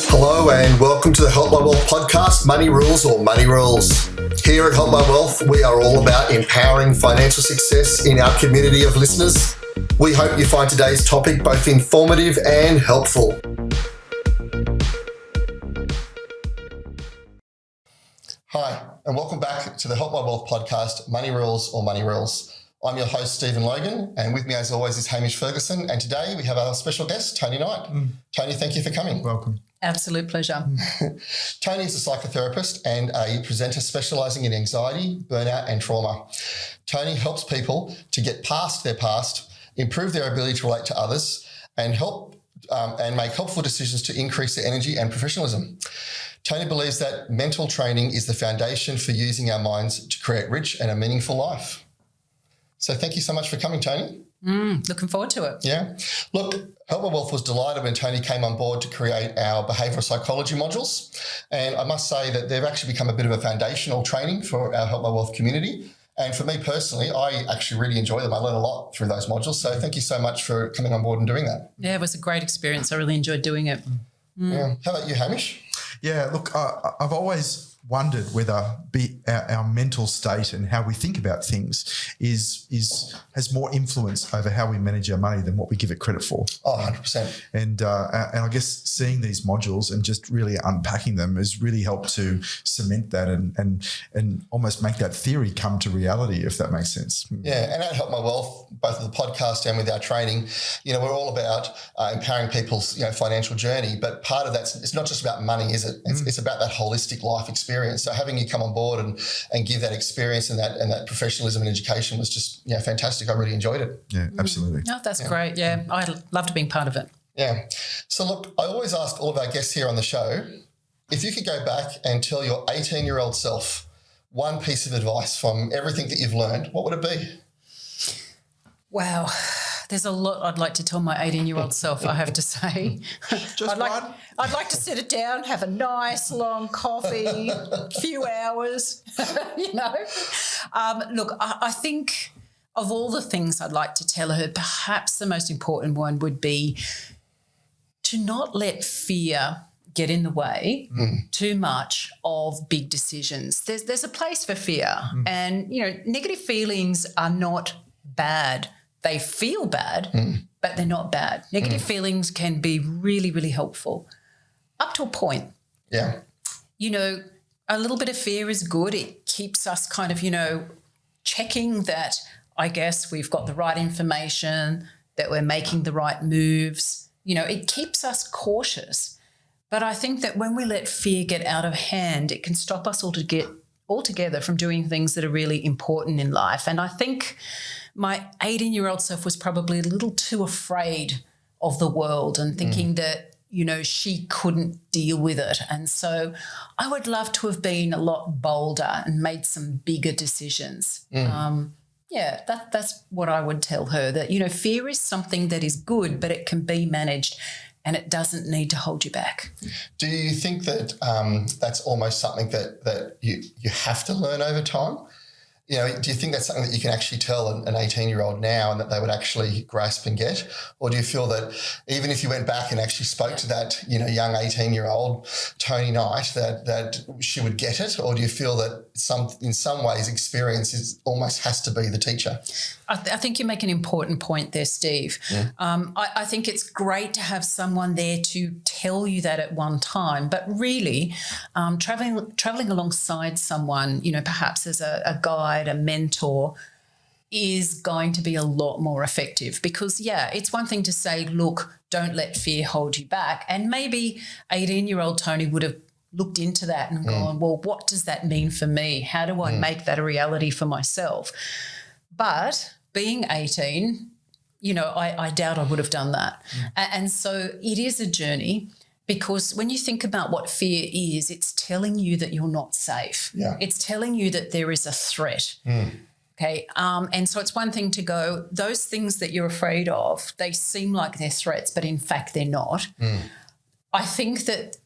Hello and welcome to the Help My Wealth podcast, Money Rules or Money Rules. Here at Help My Wealth, we are all about empowering financial success in our community of listeners. We hope you find today's topic both informative and helpful. Hi, and welcome back to the Help My Wealth podcast, Money Rules or Money Rules. I'm your host, Stephen Logan, and with me as always is Hamish Ferguson, and today we have our special guest, Toni Knight. Toni, thank you for coming. Welcome. Absolute pleasure. Toni is a psychotherapist and a presenter specialising in anxiety, burnout and trauma. Toni helps people to get past their past, improve their ability to relate to others, and make helpful decisions to increase their energy and professionalism. Toni believes that mental training is the foundation for using our minds to create rich and a meaningful life. So thank you so much for coming, Toni. Looking forward to it. Yeah. Look, Help My Wealth was delighted when Toni came on board to create our behavioural psychology modules. And I must say that they've actually become a bit of a foundational training for our Help My Wealth community. And for me personally, I actually really enjoy them. I learn a lot through those modules. So thank you so much for coming on board and doing that. Yeah, it was a great experience. I really enjoyed doing it. Yeah. How about you, Hamish? Yeah, look, I've always wondered whether our mental state and how we think about things has more influence over how we manage our money than what we give it credit for. Oh, 100%. And I guess seeing these modules and just really unpacking them has really helped to cement that and almost make that theory come to reality, if that makes sense. Yeah, and at Help My Wealth, both with the podcast and with our training, we're all about empowering people's financial journey. But part of that, it's not just about money, is it? It's about that holistic life experience. So having you come on board and give that experience and that professionalism and education was just fantastic. I really enjoyed it. Yeah, absolutely. No, that's great. Yeah, I loved being part of it. Yeah. So look, I always ask all of our guests here on the show, if you could go back and tell your 18-year-old self one piece of advice from everything that you've learned, what would it be? Wow. There's a lot I'd like to tell my 18-year-old self, I have to say. Just one? I'd like to sit it down, have a nice long coffee, few hours, Look, I think of all the things I'd like to tell her, perhaps the most important one would be to not let fear get in the way too much of big decisions. There's a place for fear and, negative feelings are not bad. They feel bad, but they're not bad. Negative feelings can be really, really helpful up to a point. Yeah. A little bit of fear is good. It keeps us kind of, checking that, I guess, we've got the right information, that we're making the right moves. It keeps us cautious. But I think that when we let fear get out of hand, it can stop us altogether from doing things that are really important in life. And I think my 18-year-old self was probably a little too afraid of the world and thinking that, she couldn't deal with it. And so I would love to have been a lot bolder and made some bigger decisions. That's what I would tell her, that, fear is something that is good, but it can be managed and it doesn't need to hold you back. Do you think that that's almost something that you have to learn over time? Do you think that's something that you can actually tell an 18-year-old now and that they would actually grasp and get? Or do you feel that even if you went back and actually spoke to that, young 18-year-old Toni Knight, that she would get it? Or do you feel that in some ways experience almost has to be the teacher? I think you make an important point there, Steve. I think it's great to have someone there to tell you that at one time, but really traveling alongside someone, perhaps as a guide, a mentor, is going to be a lot more effective because, it's one thing to say, look, don't let fear hold you back. And maybe 18-year-old Toni would have looked into that and gone, well, what does that mean for me? How do I make that a reality for myself? But being 18, I doubt I would have done that. And so it is a journey because when you think about what fear is, it's telling you that you're not safe. Yeah. It's telling you that there is a threat. Okay. And so it's one thing to go, those things that you're afraid of, they seem like they're threats, but in fact they're not. I think that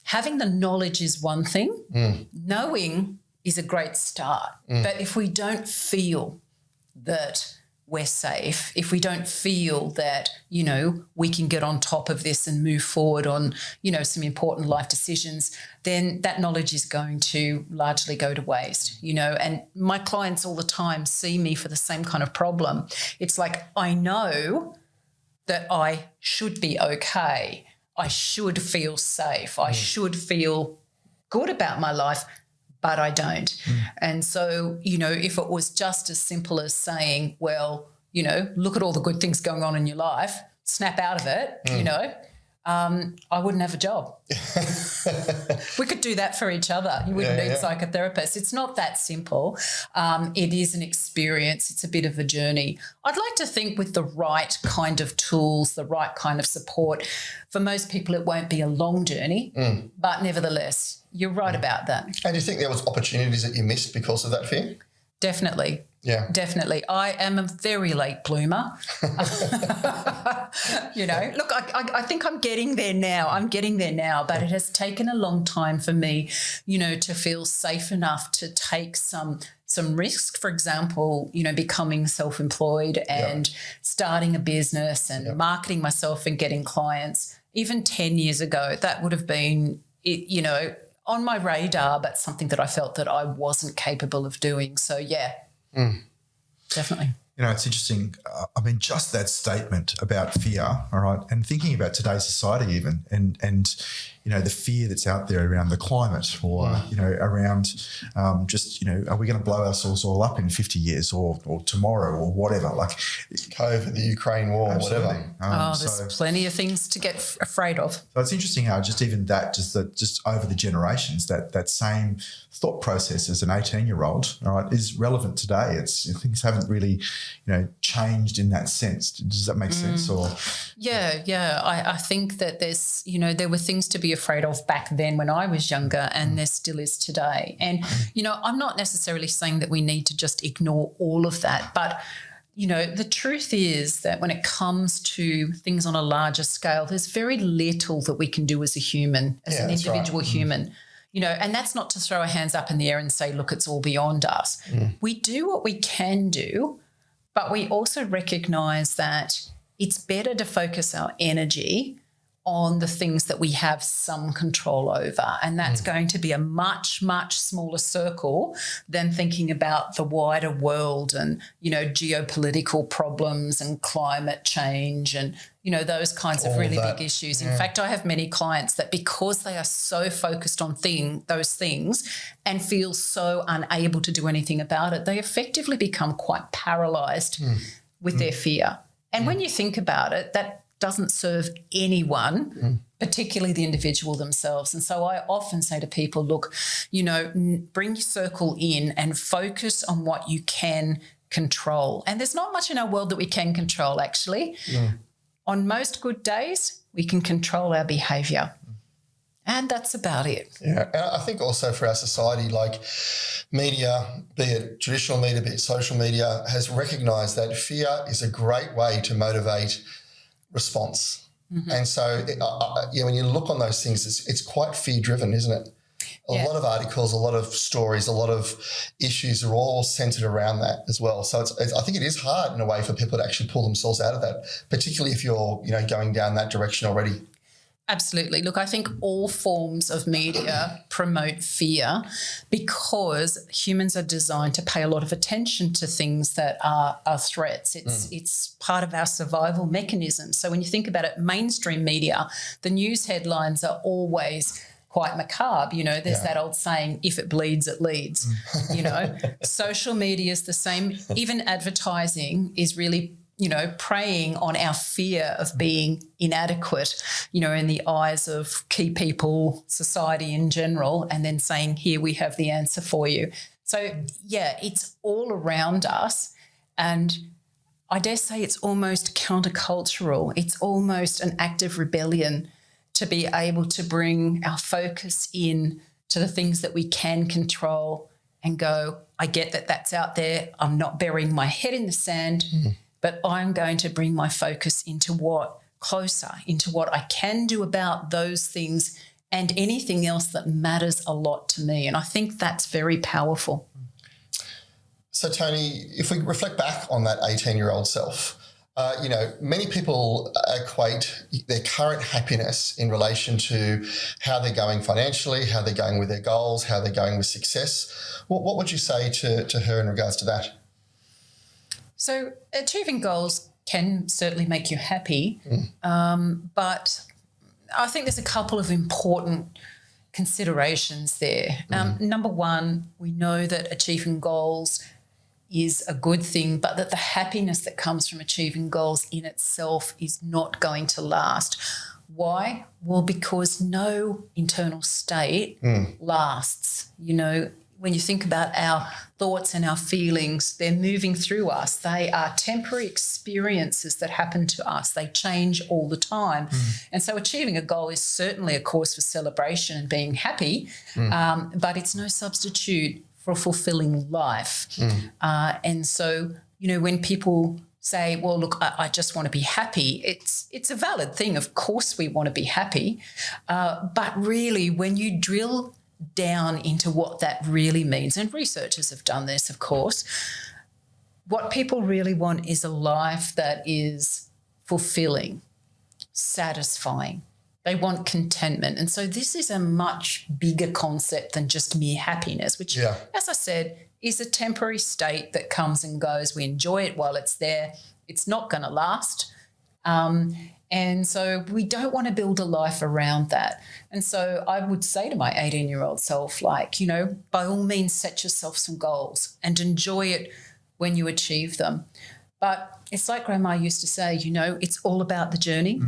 having the knowledge is one thing. Knowing is a great start. But if we don't feel that we're safe, if we don't feel that, you know, we can get on top of this and move forward on, you know, some important life decisions, then that knowledge is going to largely go to waste, you know. And my clients all the time see me for the same kind of problem. It's like, I know that I should be okay. I should feel safe. I should feel good about my life, but I don't. And so, you know, if it was just as simple as saying, well, you know, look at all the good things going on in your life, snap out of it, you know, I wouldn't have a job. We could do that for each other. You wouldn't need psychotherapists. It's not that simple. It is an experience. It's a bit of a journey. I'd like to think with the right kind of tools, the right kind of support, for most people it won't be a long journey, but nevertheless, you're right about that. And do you think there was opportunities that you missed because of that fear? Definitely. Yeah. Definitely. I am a very late bloomer. You know, look, I think I'm getting there now. But it has taken a long time for me, you know, to feel safe enough to take some risks. For example, you know, becoming self-employed and starting a business and marketing myself and getting clients. Even 10 years ago, that would have been, you know, on my radar, but something that I felt that I wasn't capable of doing. So, definitely. You know, it's interesting. I mean, just that statement about fear, all right, and thinking about today's society even, and you know, the fear that's out there around the climate or, you know, around just, you know, are we going to blow ourselves all up in 50 years or tomorrow or whatever, like COVID, the Ukraine war, absolutely. whatever. There's plenty of things to get afraid of. So it's interesting how just even that, just over the generations, that same thought process as an 18-year-old, all right, is relevant today. Things haven't really, you know, changed in that sense. Does that make sense? Or I think that there's, you know, there were things to be afraid of back then when I was younger, and there still is today. And, you know, I'm not necessarily saying that we need to just ignore all of that, but, you know, the truth is that when it comes to things on a larger scale, there's very little that we can do as a human, as an individual human. You know, and that's not to throw our hands up in the air and say, look, it's all beyond us. We do what we can do, but we also recognise that it's better to focus our energy on the things that we have some control over. And that's going to be a much, much smaller circle than thinking about the wider world and, you know, geopolitical problems and climate change and, you know, those kinds of really big issues. In fact, I have many clients that because they are so focused on those things and feel so unable to do anything about it, they effectively become quite paralysed with their fear. And when you think about it, that doesn't serve anyone, particularly the individual themselves. And so I often say to people, look, you know, bring your circle in and focus on what you can control. And there's not much in our world that we can control, actually. On most good days, we can control our behaviour. And that's about it. Yeah, and I think also for our society, like media, be it traditional media, be it social media, has recognised that fear is a great way to motivate response. And so, when you look on those things, it's quite fear-driven, isn't it? A lot of articles, a lot of stories, a lot of issues are all centred around that as well. So I think it is hard in a way for people to actually pull themselves out of that, particularly if you're, you know, going down that direction already. Absolutely. Look, I think all forms of media promote fear because humans are designed to pay a lot of attention to things that are threats. It's part of our survival mechanism. So when you think about it, mainstream media, the news headlines are always quite macabre. You know, there's that old saying, if it bleeds, it leads. You know, social media is the same. Even advertising is really, you know, preying on our fear of being inadequate, you know, in the eyes of key people, society in general, and then saying, here, we have the answer for you. So, it's all around us. And I dare say it's almost countercultural. It's almost an act of rebellion to be able to bring our focus in to the things that we can control and go, I get that that's out there. I'm not burying my head in the sand. But I'm going to bring my focus into what I can do about those things and anything else that matters a lot to me. And I think that's very powerful. So, Toni, if we reflect back on that 18-year-old self, many people equate their current happiness in relation to how they're going financially, how they're going with their goals, how they're going with success. What would you say to her in regards to that? So achieving goals can certainly make you happy, but I think there's a couple of important considerations there. Number one, we know that achieving goals is a good thing, but that the happiness that comes from achieving goals in itself is not going to last. Why? Well, because no internal state lasts. When you think about our thoughts and our feelings, they're moving through us. They are temporary experiences that happen to us. They change all the time. And so achieving a goal is certainly a cause for celebration and being happy, but it's no substitute for a fulfilling life. And so, when people say, well, look, I just want to be happy, it's a valid thing. Of course we want to be happy. But really, when you drill down into what that really means, and researchers have done this, of course, what people really want is a life that is fulfilling, satisfying. They want contentment. And so this is a much bigger concept than just mere happiness, which, as I said, is a temporary state that comes and goes. We enjoy it while it's there. It's not going to last. And so we don't want to build a life around that. And so I would say to my 18-year-old self, by all means, set yourself some goals and enjoy it when you achieve them. But it's like Grandma used to say, it's all about the journey.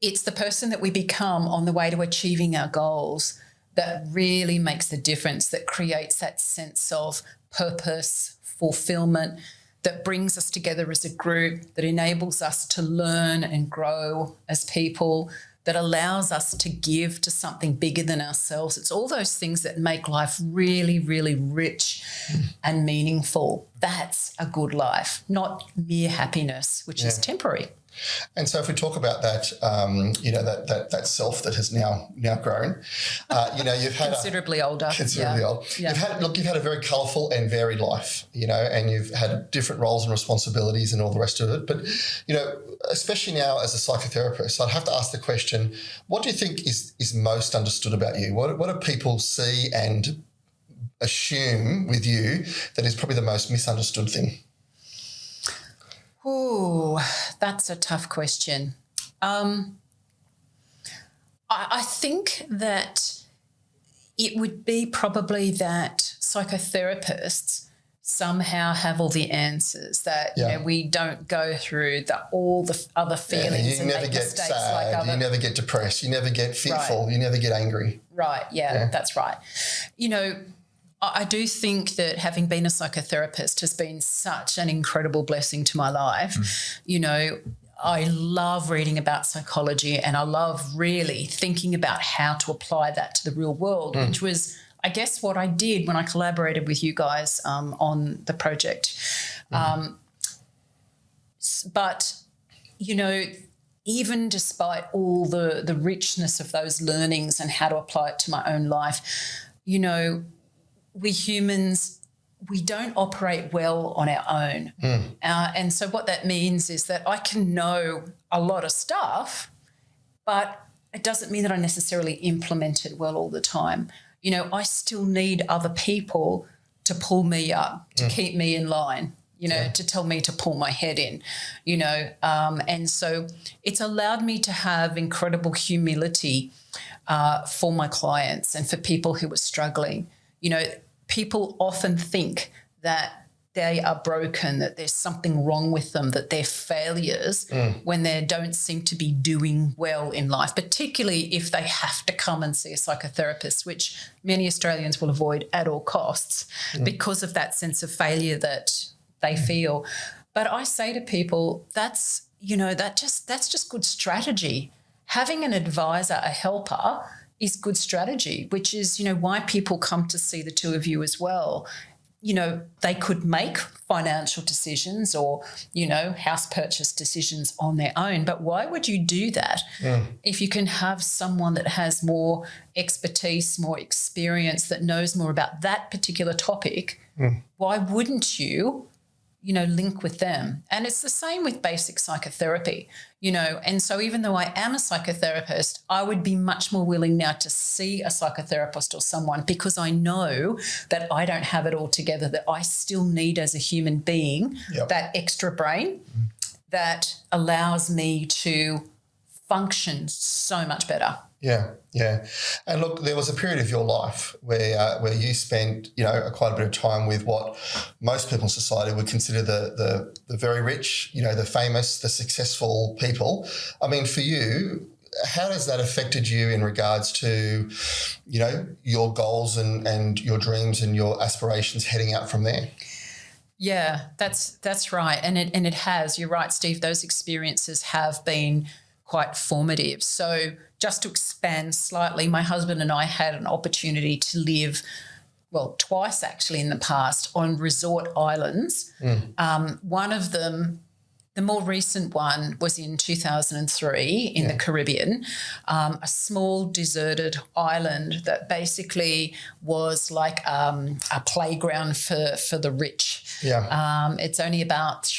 It's the person that we become on the way to achieving our goals that really makes the difference, that creates that sense of purpose, fulfillment, that brings us together as a group, that enables us to learn and grow as people, that allows us to give to something bigger than ourselves. It's all those things that make life really, really rich and meaningful. That's a good life, not mere happiness, which is temporary. And so if we talk about that, that self that has now grown, you've had considerably older. Considerably old. Yeah. You've had a very colourful and varied life, and you've had different roles and responsibilities and all the rest of it. But, especially now as a psychotherapist, I'd have to ask the question, what do you think is most understood about you? What do people see and assume with you that is probably the most misunderstood thing? Oh, that's a tough question. I think that it would be probably that psychotherapists somehow have all the answers, that we don't go through all the other feelings. You never get sad, you never get depressed, you never get fearful, you never get angry. Right, that's right. I do think that having been a psychotherapist has been such an incredible blessing to my life. I love reading about psychology, and I love really thinking about how to apply that to the real world, which was, I guess, what I did when I collaborated with you guys on the project. But, even despite all the richness of those learnings and how to apply it to my own life, we humans, we don't operate well on our own. And so what that means is that I can know a lot of stuff, but it doesn't mean that I necessarily implement it well all the time. I still need other people to pull me up, to keep me in line, to tell me to pull my head in, and so it's allowed me to have incredible humility for my clients and for people who are struggling. People often think that they are broken, that there's something wrong with them, that they're failures when they don't seem to be doing well in life, particularly if they have to come and see a psychotherapist, which many Australians will avoid at all costs because of that sense of failure that they feel. But I say to people, that's just good strategy. Having an advisor, a helper, is good strategy, which is, why people come to see the two of you as well. They could make financial decisions or, house purchase decisions on their own. But why would you do that if you can have someone that has more expertise, more experience, that knows more about that particular topic Why wouldn't you, link with them? And it's the same with basic psychotherapy, and so even though I am a psychotherapist, I would be much more willing now to see a psychotherapist or someone, because I know that I don't have it all together, that I still need, as a human being, that extra brain that allows me to function so much better. Yeah, yeah. And look, there was a period of your life where you spent, quite a bit of time with what most people in society would consider the very rich, the famous, the successful people. I mean, for you, how has that affected you in regards to, your goals and your dreams and your aspirations heading out from there? Yeah, that's right. And it has. You're right, Steve. Those experiences have been quite formative. So just to expand slightly, my husband and I had an opportunity to live, twice actually in the past, on resort islands. One of them, the more recent one, was in 2003 in the Caribbean, a small deserted island that basically was like a playground for the rich. Yeah. It's only about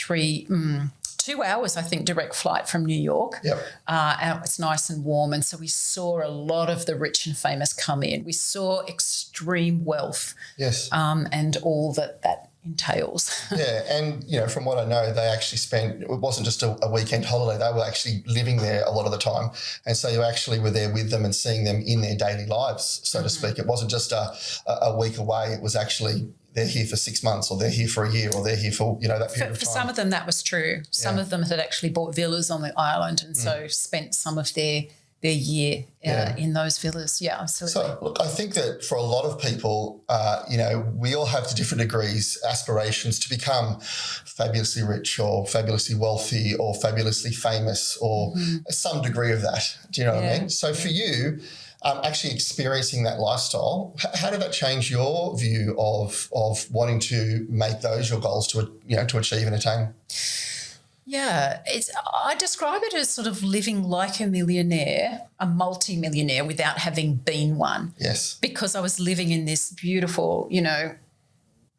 2 hours, I think, direct flight from New York. Yep. And it's nice and warm. And so we saw a lot of the rich and famous come in. We saw extreme wealth. Yes. And all that entails. Yeah. And, from what I know, they actually spent, it wasn't just a weekend holiday. They were actually living there a lot of the time. And so you actually were there with them and seeing them in their daily lives, so to speak. It wasn't just a week away. It was actually, they're here for 6 months, or they're here for a year, or they're here for, that period of time. For some of them, that was true. Some of them had actually bought villas on the island, and so spent some of their year in those villas. Yeah, absolutely. So, look, I think that for a lot of people, we all have to different degrees aspirations to become fabulously rich or fabulously wealthy or fabulously famous or some degree of that. Do you know what I mean? So for you, actually experiencing that lifestyle, how did that change your view of wanting to make those your goals to achieve and attain? Yeah, I describe it as sort of living like a millionaire, a multi-millionaire, without having been one. Yes. Because I was living in this beautiful,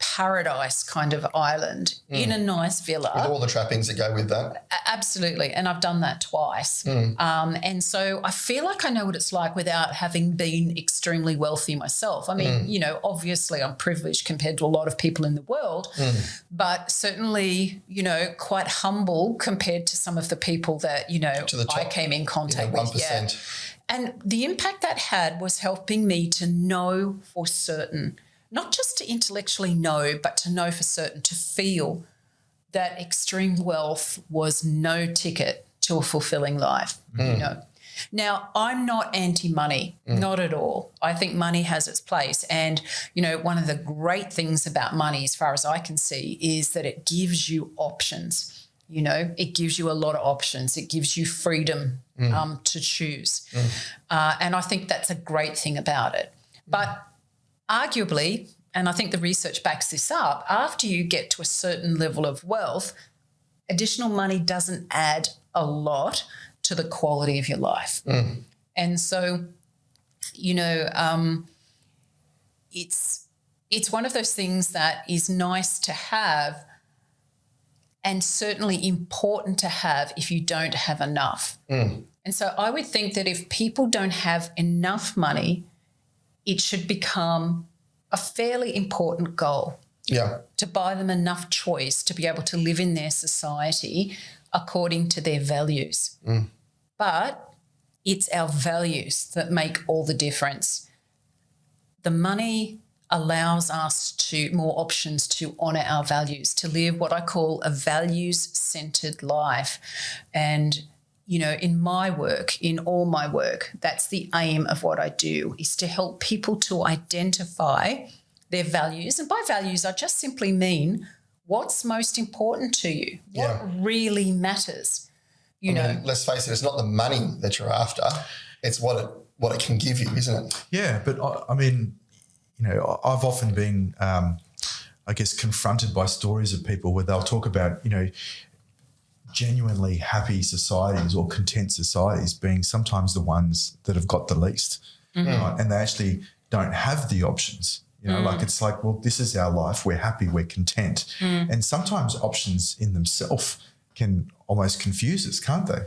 paradise kind of island in a nice villa. With all the trappings that go with that. Absolutely. And I've done that twice. And so I feel like I know what it's like without having been extremely wealthy myself. I mean, obviously I'm privileged compared to a lot of people in the world, but certainly, quite humble compared to some of the people that, I came in contact with. 1%. And the impact that had was helping me to know for certain, not just to intellectually know, but to know for certain, to feel that extreme wealth was no ticket to a fulfilling life. Now, I'm not anti-money, not at all. I think money has its place. And, one of the great things about money, as far as I can see, is that it gives you options. It gives you a lot of options. It gives you freedom to choose. And I think that's a great thing about it. But arguably, and I think the research backs this up, after you get to a certain level of wealth, additional money doesn't add a lot to the quality of your life. And so, it's one of those things that is nice to have and certainly important to have if you don't have enough. And so I would think that if people don't have enough money, it should become a fairly important goal. To buy them enough choice to be able to live in their society according to their values. But it's our values that make all the difference. The money allows us more options to honour our values, to live what I call a values-centred life. And in my work, in all my work, that's the aim of what I do, is to help people to identify their values. And by values, I just simply mean what's most important to you, what really matters. I mean, let's face it, it's not the money that you're after, it's what it can give you, isn't it? Yeah, but I mean, I've often been, confronted by stories of people where they'll talk about, genuinely happy societies or content societies being sometimes the ones that have got the least, right? And they actually don't have the options Like it's like, well, this is our life. We're happy. We're content. And sometimes options in themselves can almost confuse us, can't they?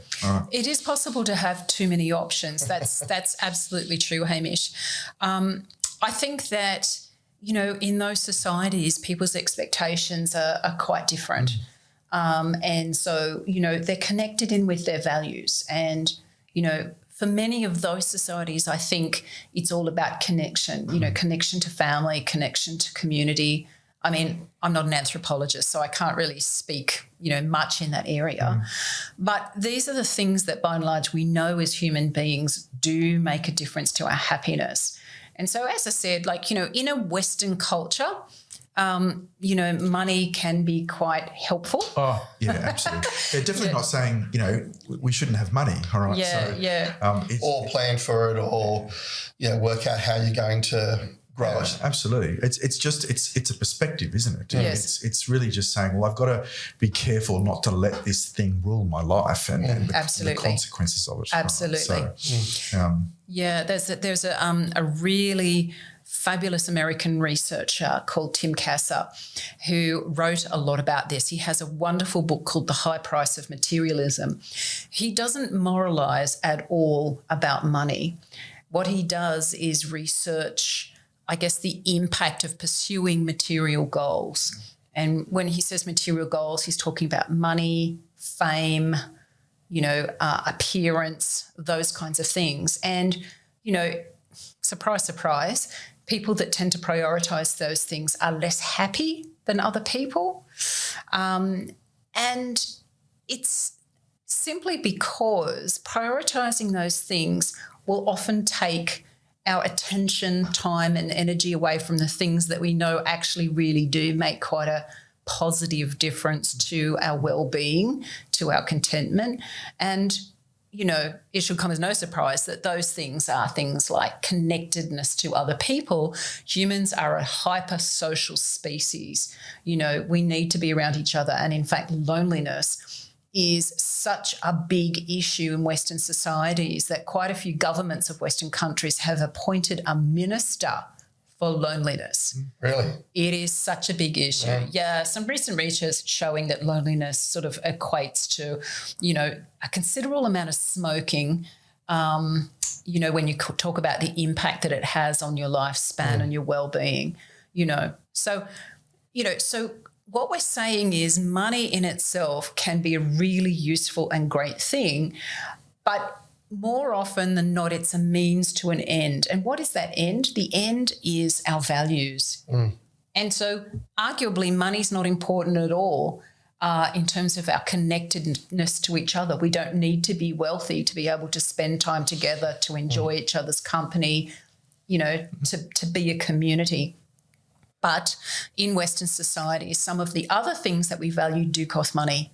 It is possible to have too many options. That's absolutely true, Hamish. I think that, in those societies, people's expectations are quite different. And so, they're connected in with their values. And, for many of those societies, I think it's all about connection, connection to family, connection to community. I mean, I'm not an anthropologist, so I can't really speak, much in that area. But these are the things that, by and large, we know as human beings do make a difference to our happiness. And so, as I said, in a Western culture, money can be quite helpful. Oh, yeah, absolutely. They're definitely not saying, we shouldn't have money, all right? Or plan for it, or, work out how you're going to grow it. Absolutely. It's a perspective, isn't it? Yes. It's really just saying, well, I've got to be careful not to let this thing rule my life and the consequences of it. Absolutely. Right? So, there's a really fabulous American researcher called Tim Kasser who wrote a lot about this. He has a wonderful book called The High Price of Materialism. He doesn't moralize at all about money. What he does is research, I guess, the impact of pursuing material goals. And when he says material goals, he's talking about money, fame, appearance, those kinds of things. And, surprise, surprise, people that tend to prioritise those things are less happy than other people. And it's simply because prioritising those things will often take our attention, time and energy away from the things that we know actually really do make quite a positive difference to our well-being, to our contentment. And it should come as no surprise that those things are things like connectedness to other people. Humans are a hyper-social species. We need to be around each other. And in fact, loneliness is such a big issue in Western societies that quite a few governments of Western countries have appointed a minister for loneliness. Really? It is such a big issue. Yeah, some recent research showing that loneliness sort of equates to, a considerable amount of smoking, when you talk about the impact that it has on your lifespan and your well-being, So what we're saying is money in itself can be a really useful and great thing, but more often than not, it's a means to an end. And what is that end? The end is our values. And so arguably money's not important at all in terms of our connectedness to each other. We don't need to be wealthy to be able to spend time together, to enjoy each other's company, to be a community. But in Western society, some of the other things that we value do cost money.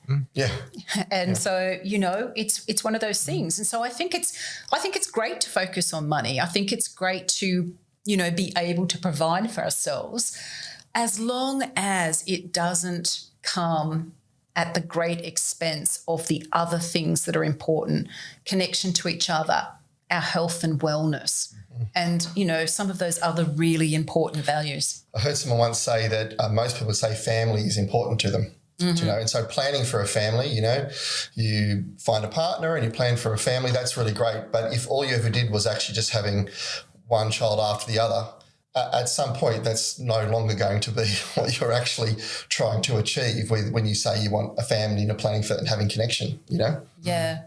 And so, it's one of those things. And so I think it's great to focus on money. I think it's great to, be able to provide for ourselves as long as it doesn't come at the great expense of the other things that are important, connection to each other, our health and wellness, and, some of those other really important values. I heard someone once say that most people say family is important to them. And so planning for a family, you find a partner and you plan for a family, that's really great. But if all you ever did was actually just having one child after the other, at some point that's no longer going to be what you're actually trying to achieve when you say you want a family and you're planning for it and having connection, Yeah.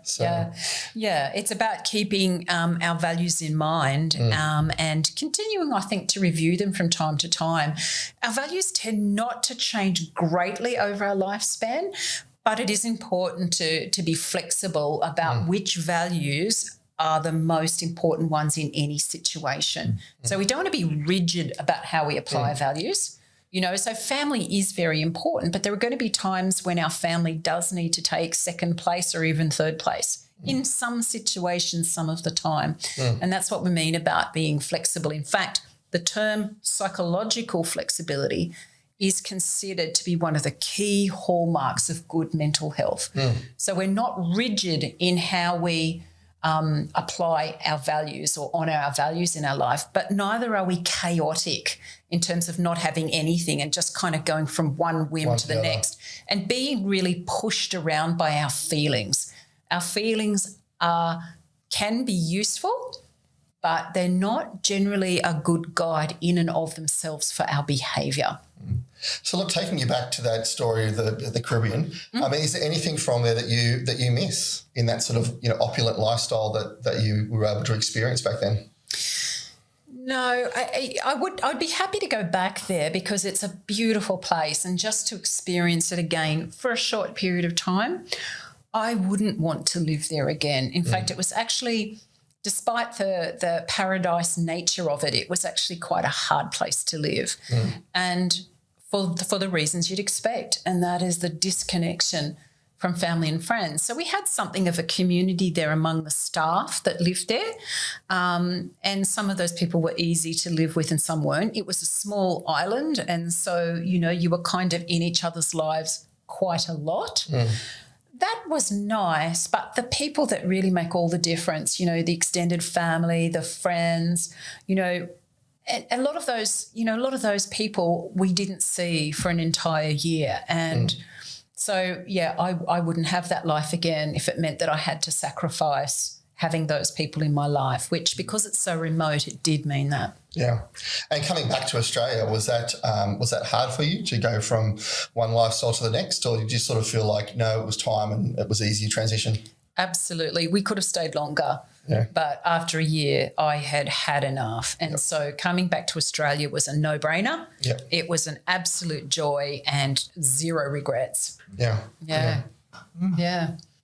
It's about keeping our values in mind and continuing, I think, to review them from time to time. Our values tend not to change greatly over our lifespan, but it is important to be flexible about which values are the most important ones in any situation. So we don't want to be rigid about how we apply values. So family is very important, but there are going to be times when our family does need to take second place or even third place in some situations some of the time. And that's what we mean about being flexible. In fact, the term psychological flexibility is considered to be one of the key hallmarks of good mental health. So we're not rigid in how we apply our values or honour our values in our life, but neither are we chaotic in terms of not having anything and just kind of going from one whim to the next and being really pushed around by our feelings. Our feelings can be useful, but they're not generally a good guide in and of themselves for our behaviour. So, look, taking you back to that story of the Caribbean, I mean, is there anything from there that you miss in that sort of opulent lifestyle that you were able to experience back then? No, I'd be happy to go back there because it's a beautiful place, and just to experience it again for a short period of time, I wouldn't want to live there again. In fact, it was actually, despite the paradise nature of it, it was actually quite a hard place to live. And for the reasons you'd expect, and that is the disconnection from family and friends. So we had something of a community there among the staff that lived there, and some of those people were easy to live with and some weren't. It was a small island, and so, you were kind of in each other's lives quite a lot. That was nice, but the people that really make all the difference, the extended family, the friends, a lot of those people we didn't see for an entire year. And so, yeah, I wouldn't have that life again if it meant that I had to sacrifice having those people in my life, which, because it's so remote, it did mean that. Yeah. And coming back to Australia, was that hard for you to go from one lifestyle to the next, or did you sort of feel like, no, it was time and it was easy transition? Absolutely. We could have stayed longer. Yeah. But after a year, I had enough. And so coming back to Australia was a no-brainer. Yep. It was an absolute joy and zero regrets. Yeah. Yeah.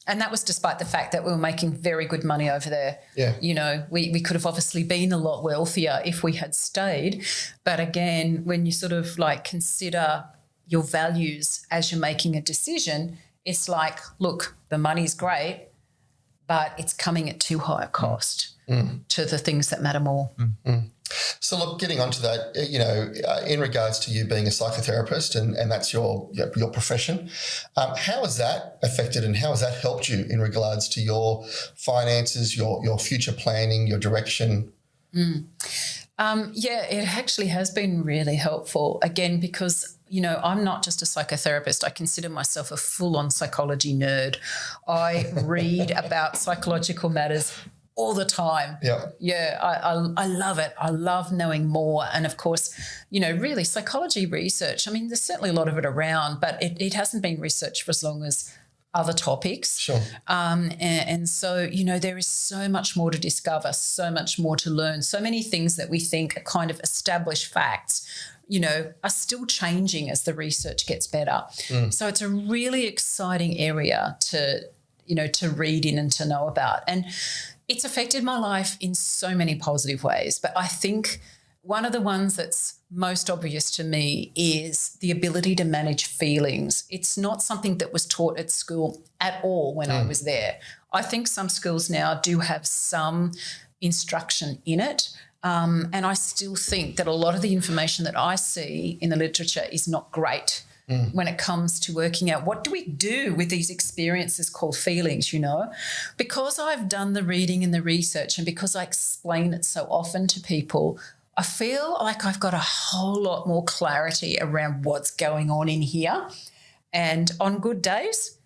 And that was despite the fact that we were making very good money over there. Yeah. We could have obviously been a lot wealthier if we had stayed. But again, when you sort of like consider your values as you're making a decision, it's like, look, the money's great, but it's coming at too high a cost to the things that matter more. So, look, getting onto that, in regards to you being a psychotherapist and that's your profession, how has that affected and how has that helped you in regards to your finances, your future planning, your direction? It actually has been really helpful, again, because I'm not just a psychotherapist. I consider myself a full-on psychology nerd. I read about psychological matters all the time. Yeah, I love it. I love knowing more. And of course, really psychology research, I mean, there's certainly a lot of it around, but it hasn't been researched for as long as other topics. Sure. And so, there is so much more to discover, so much more to learn, so many things that we think are kind of established facts, are still changing as the research gets better. So it's a really exciting area to read in and to know about. And it's affected my life in so many positive ways. But I think one of the ones that's most obvious to me is the ability to manage feelings. It's not something that was taught at school at all when I was there. I think some schools now do have some instruction in it. And I still think that a lot of the information that I see in the literature is not great when it comes to working out what do we do with these experiences called feelings, Because I've done the reading and the research and because I explain it so often to people, I feel like I've got a whole lot more clarity around what's going on in here. And on good days,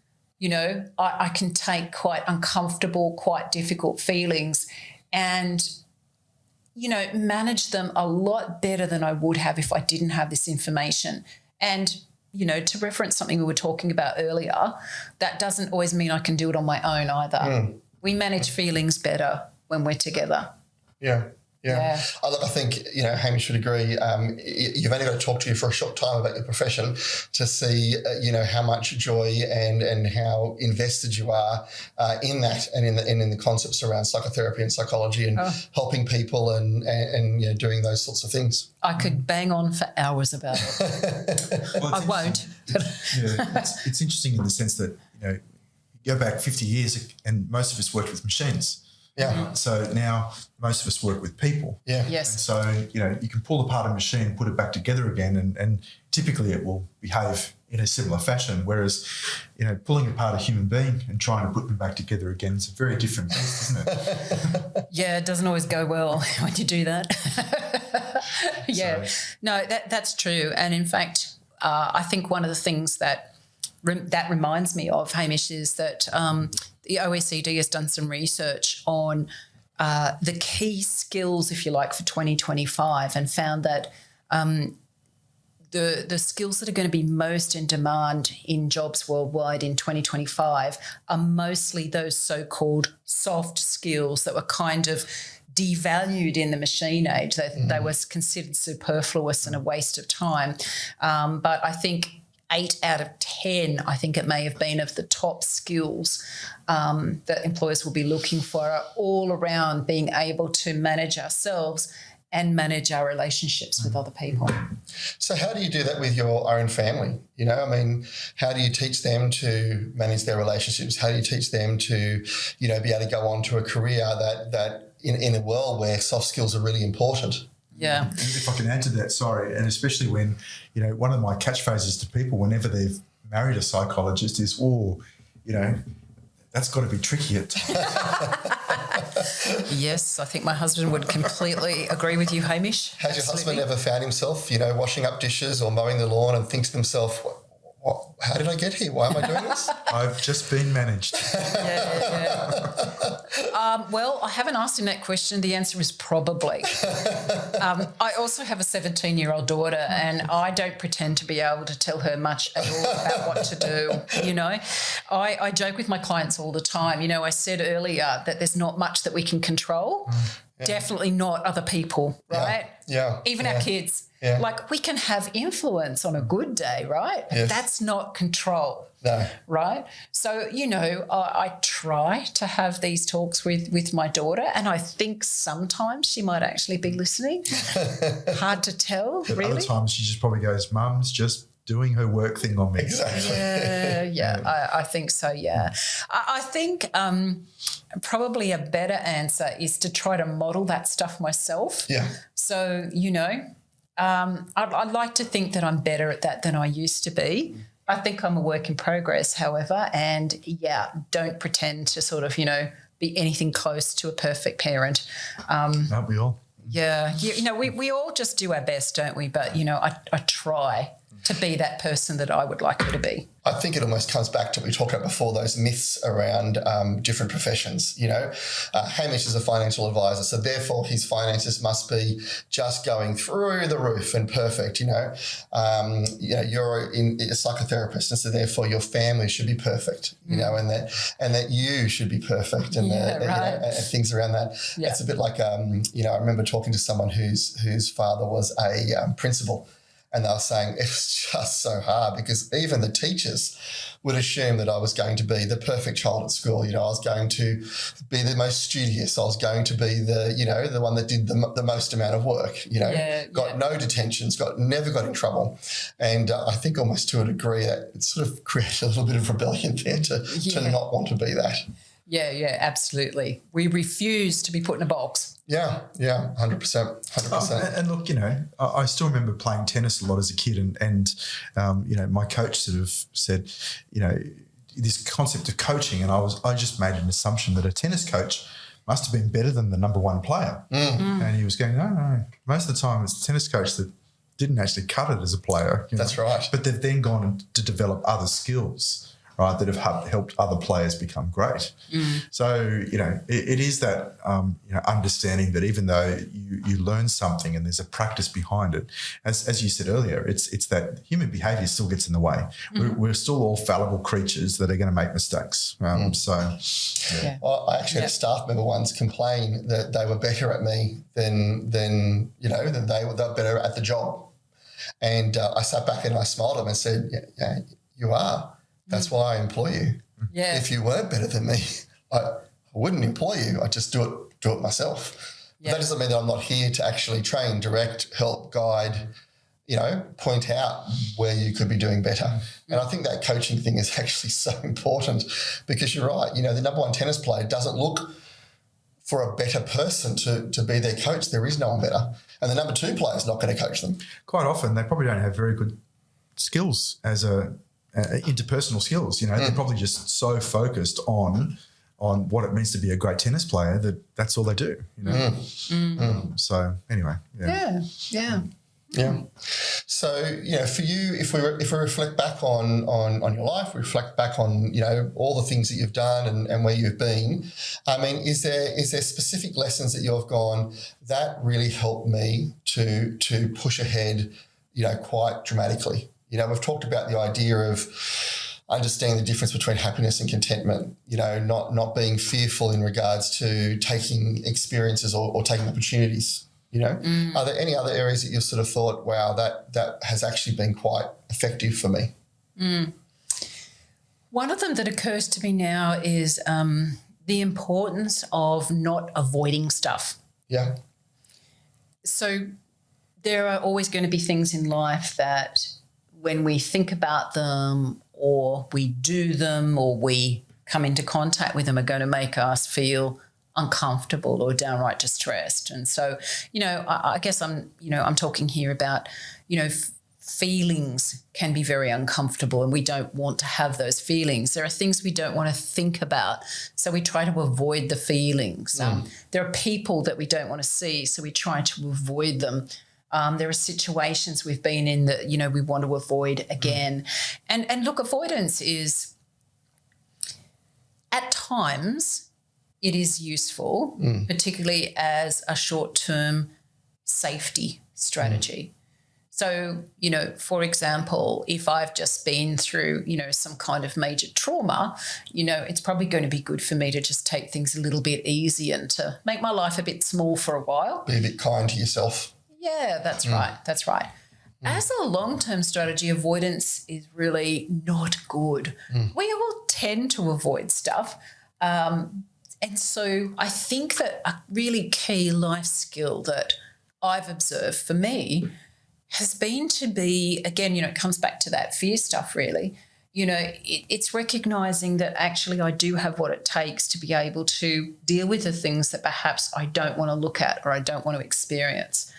I can take quite uncomfortable, quite difficult feelings and manage them a lot better than I would have if I didn't have this information. And, to reference something we were talking about earlier, that doesn't always mean I can do it on my own either. We manage feelings better when we're together. Yeah. I think, Hamish would agree. You've only got to talk to you for a short time about your profession to see, how much joy and how invested you are in that and in the concepts around psychotherapy and psychology and helping people and doing those sorts of things. I could bang on for hours about it. Well, I won't. It's interesting in the sense that, you go back 50 years and most of us worked with machines. Yeah. So now most of us work with people. Yeah. Yes. And so, you can pull apart a machine, put it back together again, and typically it will behave in a similar fashion. Whereas, pulling apart a human being and trying to put them back together again is a very different beast, isn't it? Yeah, it doesn't always go well when you do that. Yeah. So- No, that's true. And in fact, I think one of the things that reminds me of, Hamish, is that the OECD has done some research on the key skills, if you like, for 2025, and found that the skills that are going to be most in demand in jobs worldwide in 2025 are mostly those so-called soft skills that were kind of devalued in the machine age. They were considered superfluous and a waste of time. But I think 8 out of 10, I think it may have been, of the top skills that employers will be looking for are all around being able to manage ourselves and manage our relationships with other people. So how do you do that with your own family? How do you teach them to manage their relationships? How do you teach them to, be able to go on to a career that in a world where soft skills are really important? Yeah. And if I can add to that, sorry, and especially when, one of my catchphrases to people whenever they've married a psychologist is, that's got to be tricky at times. Yes, I think my husband would completely agree with you, Hamish. Has your husband Absolutely. ever found himself, washing up dishes or mowing the lawn and thinks to himself, how did I get here? Why am I doing this? I've just been managed. Yeah. Well, I haven't asked him that question. The answer is probably. I also have a 17-year-old daughter, and I don't pretend to be able to tell her much at all about what to do, I joke with my clients all the time. I said earlier that there's not much that we can control. Yeah. Definitely not other people, right? Yeah. Even our kids. Yeah. Like, we can have influence on a good day, right? Yes. That's not control. No. Right? So, I try to have these talks with my daughter, and I think sometimes she might actually be listening. Hard to tell, really. Other times she just probably goes, Mum's just doing her work thing on me. Exactly. Yeah. I think so, yeah. I think probably a better answer is to try to model that stuff myself. Yeah. So, I'd like to think that I'm better at that than I used to be. I think I'm a work in progress, however, and don't pretend to sort of, be anything close to a perfect parent. Aren't we all? Yeah. We all just do our best, don't we? But, I try to be that person that I would like her to be. I think it almost comes back to what we talked about before, those myths around different professions. Hamish is a financial advisor, so therefore his finances must be just going through the roof and perfect. You're a psychotherapist, and so therefore your family should be perfect. And that you should be perfect, and and things around that. Yeah. It's a bit like I remember talking to someone whose father was a principal. And they were saying it was just so hard because even the teachers would assume that I was going to be the perfect child at school. I was going to be the most studious. I was going to be the one that did the most amount of work. Got no detentions, never got in trouble. And I think almost to a degree that it sort of created a little bit of rebellion there to not want to be that. Yeah, absolutely. We refuse to be put in a box. Yeah, 100%. And look, I still remember playing tennis a lot as a kid, and my coach sort of said, this concept of coaching, and I just made an assumption that a tennis coach must have been better than the number one player. And he was going, no. Most of the time it's the tennis coach that didn't actually cut it as a player. That's right. But they've then gone to develop other skills, right, that have helped other players become great. So, it is that, understanding that even though you learn something and there's a practice behind it, as you said earlier, it's that human behaviour still gets in the way. We're still all fallible creatures that are going to make mistakes. Well, I actually had a staff member once complain that they were better at me than they were better at the job. And I sat back and I smiled at them and said, yeah, you are. That's why I employ you. Yeah. If you weren't better than me, I wouldn't employ you. I'd just do it myself. But that doesn't mean that I'm not here to actually train, direct, help, guide, point out where you could be doing better. And I think that coaching thing is actually so important because you're right. The number one tennis player doesn't look for a better person to be their coach. There is no one better. And the number 2 player is not going to coach them. Quite often, they probably don't have very good skills as interpersonal skills. They're probably just so focused on what it means to be a great tennis player that's all they do. So anyway, Yeah. So, for you, if we reflect back on your life, reflect back on, all the things that you've done and where you've been, I mean, is there specific lessons that you've gone, that really helped me to push ahead, quite dramatically? We've talked about the idea of understanding the difference between happiness and contentment, not being fearful in regards to taking experiences or taking opportunities. Are there any other areas that you've sort of thought, wow, that has actually been quite effective for me? One of them that occurs to me now is the importance of not avoiding stuff. Yeah. So there are always going to be things in life that when we think about them or we do them or we come into contact with them are going to make us feel uncomfortable or downright distressed. And so, I guess I'm talking here about, feelings can be very uncomfortable and we don't want to have those feelings. There are things we don't want to think about, so we try to avoid the feelings. There are people that we don't want to see, so we try to avoid them. There are situations we've been in that, we want to avoid again. And look, avoidance is at times it is useful, particularly as a short-term safety strategy. So, for example, if I've just been through, some kind of major trauma, it's probably going to be good for me to just take things a little bit easy and to make my life a bit small for a while. Be a bit kind to yourself. Yeah, that's right. That's right. As a long-term strategy, avoidance is really not good. We all tend to avoid stuff. And so I think that a really key life skill that I've observed for me has been to be, again, it comes back to that fear stuff really. It's recognising that actually I do have what it takes to be able to deal with the things that perhaps I don't want to look at or I don't want to experience.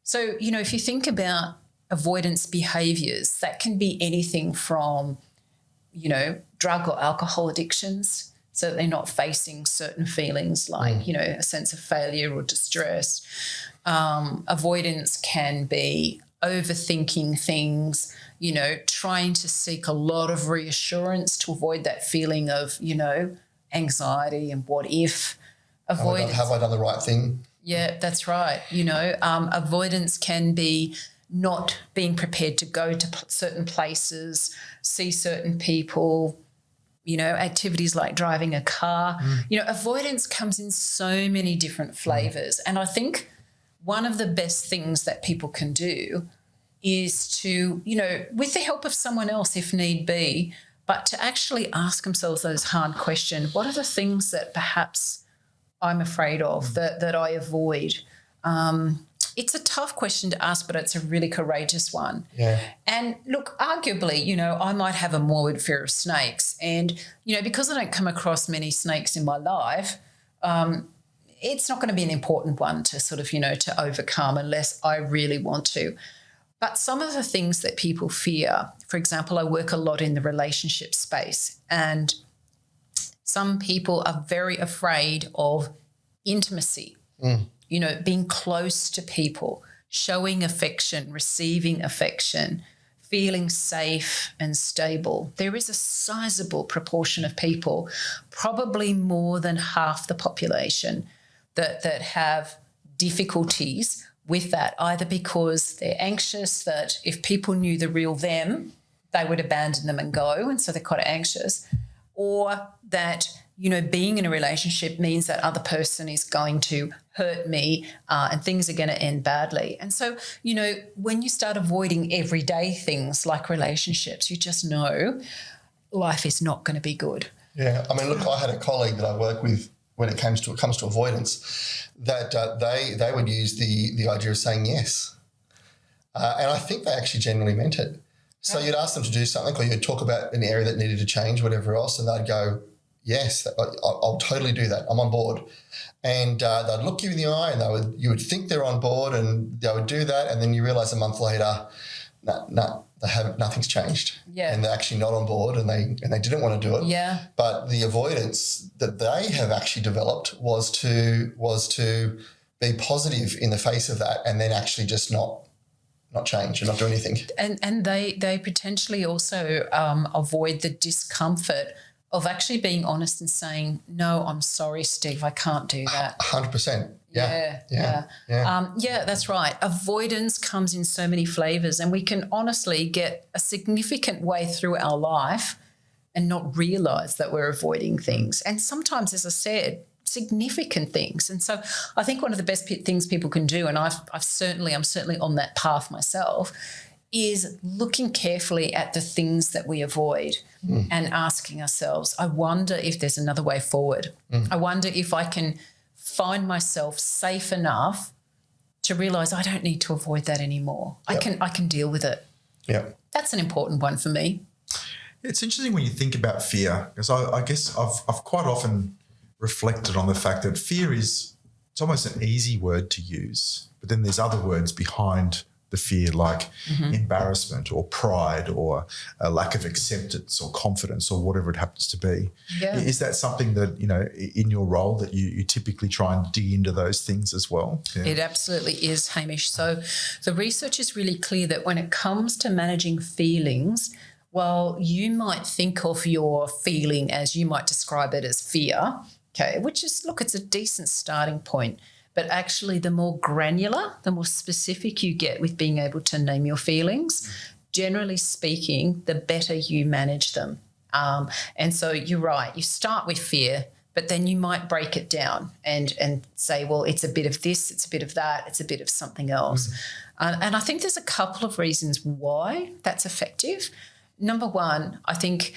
So, if you think about avoidance behaviours, that can be anything from, drug or alcohol addictions, so that they're not facing certain feelings like, a sense of failure or distress. Avoidance can be overthinking things, trying to seek a lot of reassurance to avoid that feeling of, anxiety and what if. Avoidance. Have I done the right thing? Yeah, that's right. Avoidance can be not being prepared to go to certain places, see certain people, activities like driving a car. Avoidance comes in so many different flavours. And I think one of the best things that people can do is to, with the help of someone else if need be, but to actually ask themselves those hard questions. What are the things that perhaps I'm afraid of, that I avoid? It's a tough question to ask, but it's a really courageous one. Yeah. And look, arguably, I might have a morbid fear of snakes. And, because I don't come across many snakes in my life, it's not going to be an important one to sort of, to overcome unless I really want to. But some of the things that people fear, for example, I work a lot in the relationship space, and some people are very afraid of intimacy, being close to people, showing affection, receiving affection, feeling safe and stable. There is a sizable proportion of people, probably more than half the population, that have difficulties with that, either because they're anxious that if people knew the real them, they would abandon them and go, and so they're quite anxious, or that, being in a relationship means that other person is going to hurt me and things are going to end badly. And so, when you start avoiding everyday things like relationships, you just know life is not going to be good. Yeah. I mean, look, I had a colleague that I work with when it comes to avoidance, that they would use the idea of saying yes. And I think they actually genuinely meant it. So you'd ask them to do something, or you'd talk about an area that needed to change, whatever else, and they'd go, yes, I'll totally do that. I'm on board. And they'd look you in the eye and you would think they're on board and they would do that. And then you realise a month later, nothing's changed. Yeah. And they're actually not on board and they didn't want to do it. Yeah. But the avoidance that they have actually developed was to be positive in the face of that and then actually just not change and not do anything. And they potentially also avoid the discomfort of actually being honest and saying, no, I'm sorry, Steve, I can't do that. 100%. Yeah, that's right. Avoidance comes in so many flavours, and we can honestly get a significant way through our life and not realise that we're avoiding things. And sometimes, as I said, significant things. And so I think one of the best things people can do, and I'm certainly on that path myself, is looking carefully at the things that we avoid and asking ourselves, I wonder if there's another way forward. I wonder if I can find myself safe enough to realise I don't need to avoid that anymore. Yep. I can deal with it. Yeah. That's an important one for me. It's interesting when you think about fear, because I guess I've quite often reflected on the fact that fear it's almost an easy word to use, but then there's other words behind the fear, like embarrassment or pride or a lack of acceptance or confidence or whatever it happens to be. Yeah. Is that something that, in your role that you typically try and dig into those things as well? Yeah. It absolutely is, Hamish. So the research is really clear that when it comes to managing feelings, while you might think of your feeling as, you might describe it as fear, okay, which is, look, it's a decent starting point. But actually, the more granular, the more specific you get with being able to name your feelings, generally speaking, the better you manage them. And so you're right. You start with fear, but then you might break it down and say, well, it's a bit of this, it's a bit of that, it's a bit of something else. And I think there's a couple of reasons why that's effective. Number one, I think,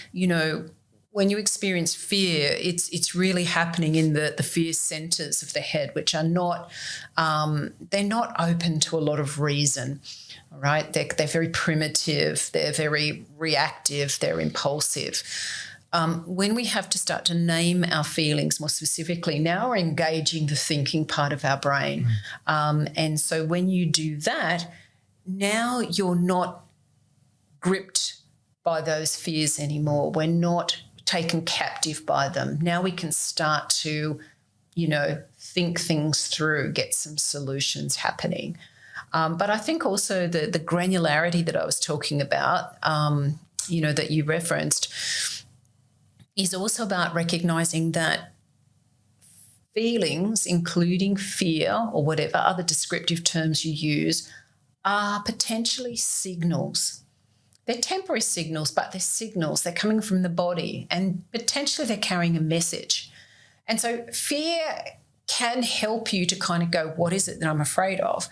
when you experience fear, it's really happening in the fear centres of the head, which are not, they're not open to a lot of reason, all right? They're very primitive, they're very reactive, they're impulsive. When we have to start to name our feelings more specifically, now we're engaging the thinking part of our brain. And so when you do that, now you're not gripped by those fears anymore. We're not taken captive by them. Now we can start to, think things through, get some solutions happening. But I think also the granularity that I was talking about, that you referenced, is also about recognising that feelings, including fear or whatever other descriptive terms you use, are potentially signals. They're temporary signals, but they're signals. They're coming from the body and potentially they're carrying a message. And so fear can help you to kind of go, what is it that I'm afraid of?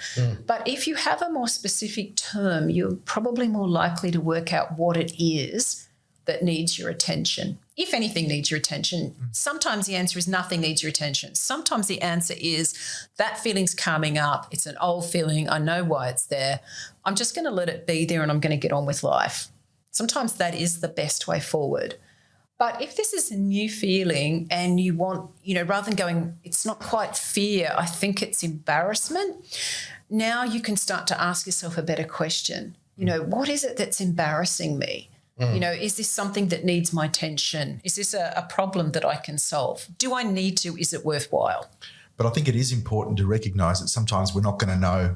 But if you have a more specific term, you're probably more likely to work out what it is that needs your attention. If anything needs your attention, sometimes the answer is nothing needs your attention. Sometimes the answer is that feeling's coming up. It's an old feeling. I know why it's there. I'm just going to let it be there and I'm going to get on with life. Sometimes that is the best way forward. But if this is a new feeling and you want, rather than going, it's not quite fear, I think it's embarrassment, now you can start to ask yourself a better question. What is it that's embarrassing me? Is this something that needs my attention? Is this a problem that I can solve? Do I need to? Is it worthwhile? But I think it is important to recognise that sometimes we're not going to know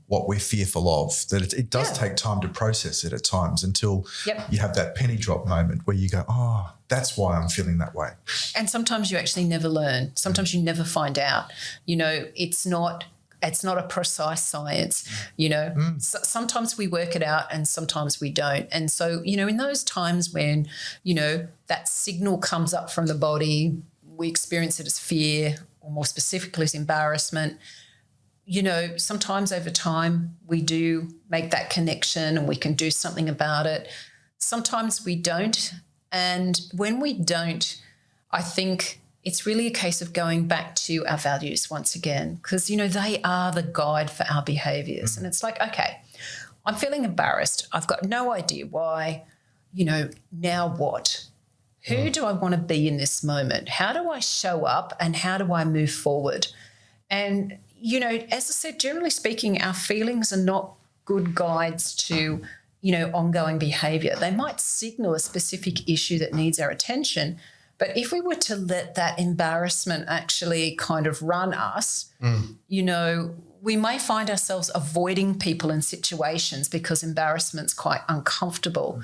what we're fearful of, that it does take time to process it at times until you have that penny drop moment where you go, oh, that's why I'm feeling that way. And sometimes you actually never learn. Sometimes you never find out. It's not a precise science, sometimes we work it out and sometimes we don't. And so, in those times when, that signal comes up from the body, we experience it as fear or more specifically as embarrassment. Sometimes over time we do make that connection and we can do something about it. Sometimes we don't. And when we don't, I think it's really a case of going back to our values once again, because, they are the guide for our behaviours. And it's like, okay, I'm feeling embarrassed. I've got no idea why, now what? Who do I want to be in this moment? How do I show up and how do I move forward? And, you know, as I said, generally speaking, our feelings are not good guides to, you know, ongoing behaviour. They might signal a specific issue that needs our attention, but if we were to let that embarrassment actually kind of run us, you know, we may find ourselves avoiding people and situations because embarrassment's quite uncomfortable.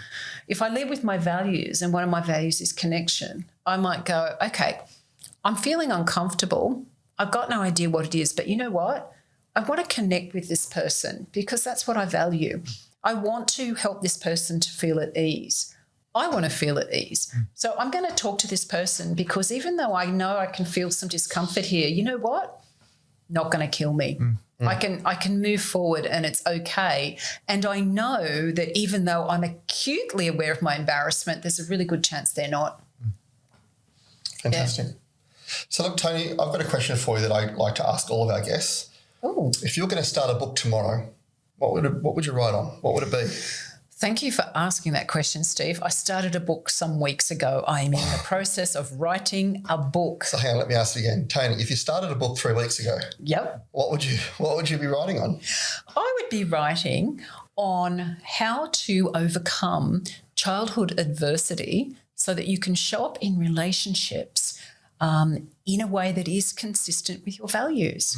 If I live with my values and one of my values is connection, I might go, okay, I'm feeling uncomfortable. I've got no idea what it is, but you know what? I want to connect with this person because that's what I value. I want to help this person to feel at ease. I want to feel at ease. So I'm going to talk to this person because even though I know I can feel some discomfort here, you know what? Not going to kill me. I can move forward and it's okay. And I know that even though I'm acutely aware of my embarrassment, there's a really good chance they're not. Fantastic. Yeah. So look, Toni, I've got a question for you that I like to ask all of our guests. Oh. If you're going to start a book tomorrow, what would you write on? What would it be? Thank you for asking that question, Steve. I started a book some weeks ago. I'm in the process of writing a book. So hang on, let me ask it again. Toni, if you started a book 3 weeks ago, yep, what would you be writing on? I would be writing on how to overcome childhood adversity so that you can show up in relationships in a way that is consistent with your values.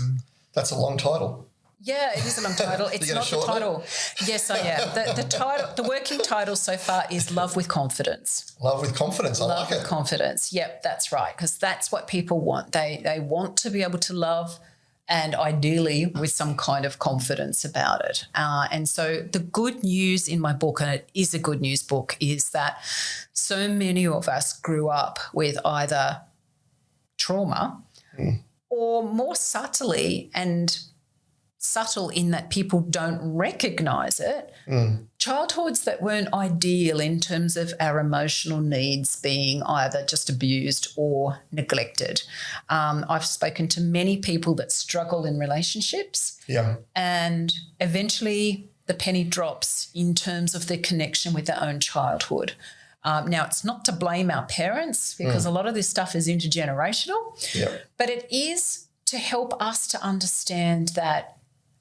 That's a long title. Yeah, it is a long title. It's not the title. Yes, I am. The title, the working title so far is Love with Confidence. Love with Confidence. I like it. Love with Confidence. Yep, that's right, because that's what people want. They want to be able to love, and ideally with some kind of confidence about it. And so the good news in my book, and it is a good news book, is that so many of us grew up with either trauma or more subtly and subtle in that people don't recognise it, childhoods that weren't ideal in terms of our emotional needs being either just abused or neglected. I've spoken to many people that struggle in relationships, and eventually the penny drops in terms of their connection with their own childhood. Now, it's not to blame our parents because a lot of this stuff is intergenerational, but it is to help us to understand that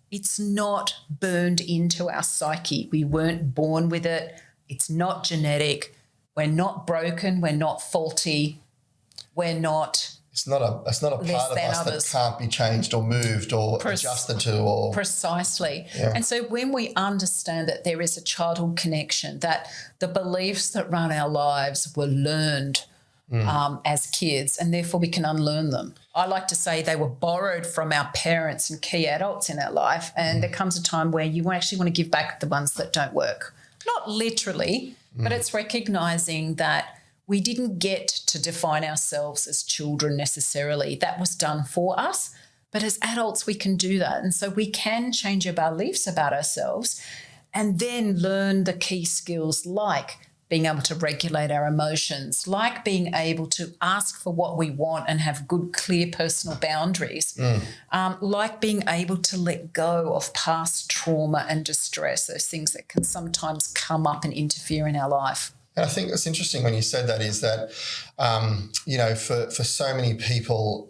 it's not burned into our psyche. We weren't born with it. It's not genetic. We're not broken. We're not faulty. We're not. It's not a part of us that can't be changed or moved or adjusted to. Or precisely. And so when we understand that there is a childhood connection, that the beliefs that run our lives were learned as kids, and therefore we can unlearn them. I like to say they were borrowed from our parents and key adults in our life, and there comes a time where you actually want to give back the ones that don't work. Not literally, but it's recognising that we didn't get to define ourselves as children necessarily. That was done for us, but as adults we can do that, and so we can change our beliefs about ourselves and then learn the key skills like being able to regulate our emotions, like being able to ask for what we want and have good, clear personal boundaries, like being able to let go of past trauma and distress, those things that can sometimes come up and interfere in our life. And I think it's interesting when you said that is that, you know, for so many people,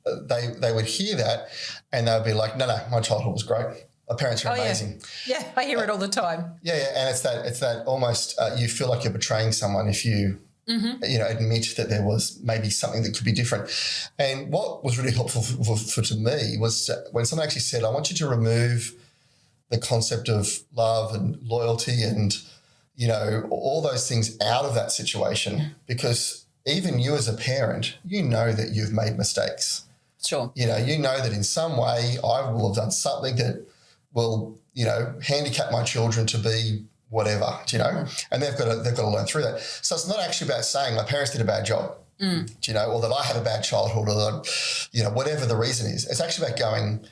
they would hear that and they would be like, no, my childhood was great. My parents are amazing. Yeah, I hear it all the time. Yeah, and it's that almost you feel like you're betraying someone if you you know, admit that there was maybe something that could be different. And what was really helpful to me was when someone actually said, I want you to remove the concept of love and loyalty and, you know, all those things out of that situation, because even you as a parent, you know that you've made mistakes. Sure. You know that in some way I will have done something that will, you know, handicap my children to be whatever, you know, and they've got to learn through that. So it's not actually about saying my parents did a bad job, you know, or that I had a bad childhood or that, you know, whatever the reason is. It's actually about going,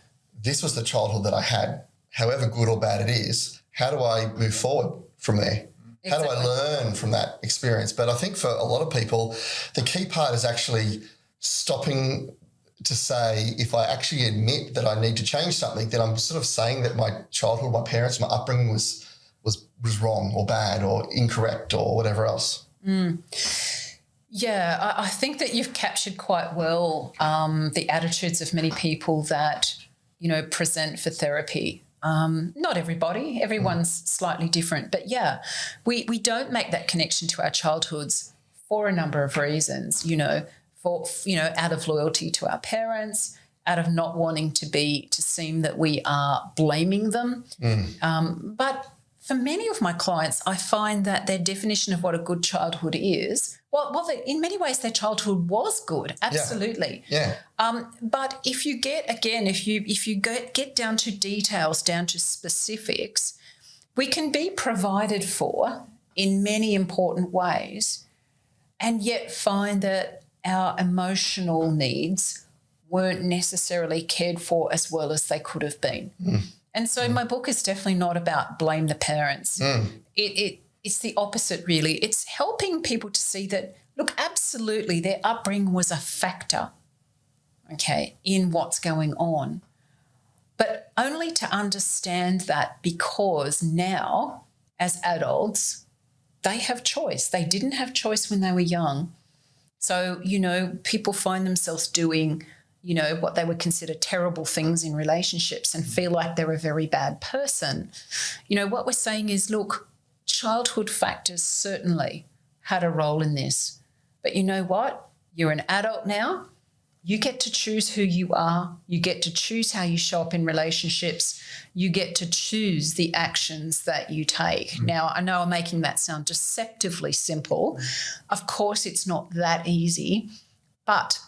this was the childhood that I had, however good or bad it is. How do I move forward from there? How do I learn from that experience? But I think for a lot of people, the key part is actually stopping to say, if I actually admit that I need to change something, then I'm sort of saying that my childhood, my parents, my upbringing was wrong or bad or incorrect or whatever else. Yeah, I think that you've captured quite well the attitudes of many people that, present for therapy. Not everybody, everyone's slightly different. But yeah, we don't make that connection to our childhoods for a number of reasons, out of loyalty to our parents, out of not wanting to seem that we are blaming them. But for many of my clients, I find that their definition of what a good childhood is, in many ways their childhood was good, absolutely. Yeah. But if you get down to details, down to specifics, we can be provided for in many important ways and yet find that our emotional needs weren't necessarily cared for as well as they could have been. And so my book is definitely not about blame the parents. It's the opposite, really. It's helping people to see that, look, absolutely, their upbringing was a factor, in what's going on. But only to understand that because now, as adults, they have choice. They didn't have choice when they were young. So, people find themselves doing what they would consider terrible things in relationships and feel like they're a very bad person. What we're saying is, look, childhood factors certainly had a role in this. But you know what? You're an adult now. You get to choose who you are. You get to choose how you show up in relationships. You get to choose the actions that you take. Now, I know I'm making that sound deceptively simple. Of course, it's not that easy, but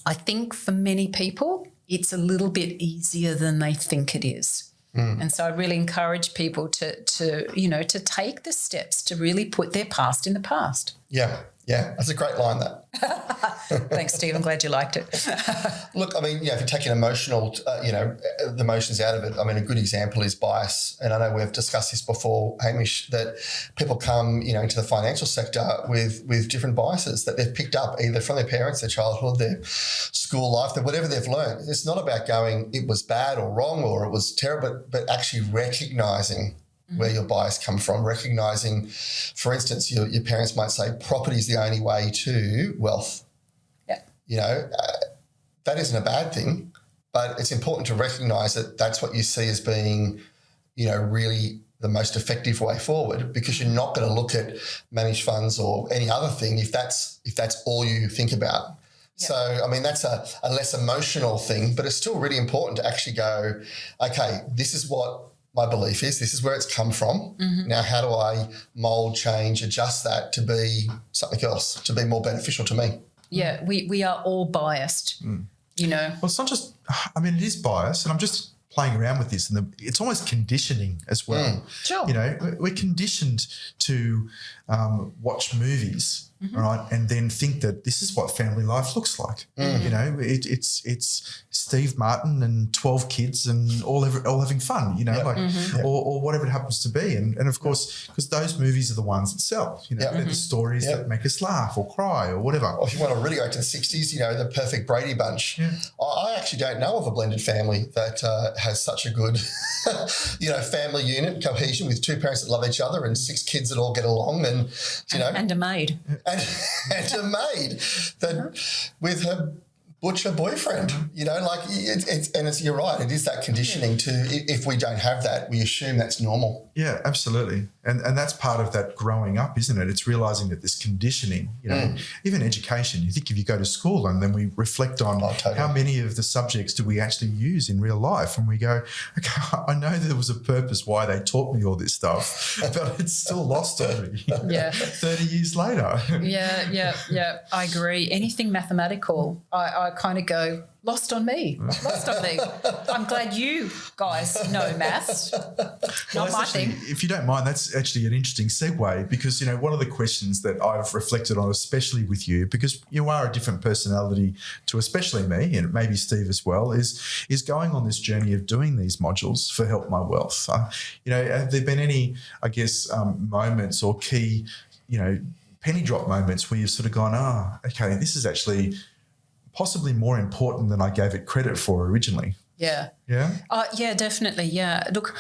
I think for many people, it's a little bit easier than they think it is. And so I really encourage people to take the steps to really put their past in the past. Yeah. That's a great line, that. Thanks, Steve. I'm glad you liked it. Look, I mean, if you take an emotional, the emotions out of it, I mean, a good example is bias. And I know we've discussed this before, Hamish, that people come, into the financial sector with different biases that they've picked up either from their parents, their childhood, their school life, whatever they've learned. It's not about going, it was bad or wrong or it was terrible, but actually recognising where your bias come from, recognising, for instance, your parents might say property is the only way to wealth. Yeah. That isn't a bad thing, but it's important to recognise that that's what you see as being, really the most effective way forward, because you're not going to look at managed funds or any other thing if that's all you think about. Yeah. So, I mean, that's a less emotional thing, but it's still really important to actually go, okay, this is what my belief is, this is where it's come from. Now, how do I mould, change, adjust that to be something else, to be more beneficial to me? Yeah, we are all biased, Well, it's not just, it is bias, and I'm just playing around with this, and it's almost conditioning as well. Sure. We're conditioned to watch movies, right, and then think that this is what family life looks like. It's Steve Martin and 12 kids and all having fun, or whatever it happens to be. And of course, because those movies are the ones that sell, they're the stories that make us laugh or cry or whatever. Or if you want to really go to the 60s, the perfect Brady Bunch. Yeah. I actually don't know of a blended family that has such a good, family unit, cohesion with two parents that love each other and 6 kids that all get along and a maid. And a maid that with her butcher boyfriend, you're right, it is that conditioning to, if we don't have that, we assume that's normal. Yeah, absolutely. And that's part of that growing up, isn't it? It's realising that this conditioning, even education, you think if you go to school and then we reflect on how many of the subjects do we actually use in real life, and we go, okay, I know there was a purpose why they taught me all this stuff, but it's still lost on me 30 years later. Yeah, I agree. Anything mathematical, I kind of go, lost on me. I'm glad you guys know maths. Not my thing. If you don't mind, that's actually an interesting segue, because, one of the questions that I've reflected on, especially with you, because you are a different personality to especially me, and maybe Steve as well, is going on this journey of doing these modules for Help My Wealth. Have there been any, moments or key, penny drop moments where you've sort of gone, okay, this is actually possibly more important than I gave it credit for originally? Yeah. Yeah? Yeah, definitely, yeah. Look,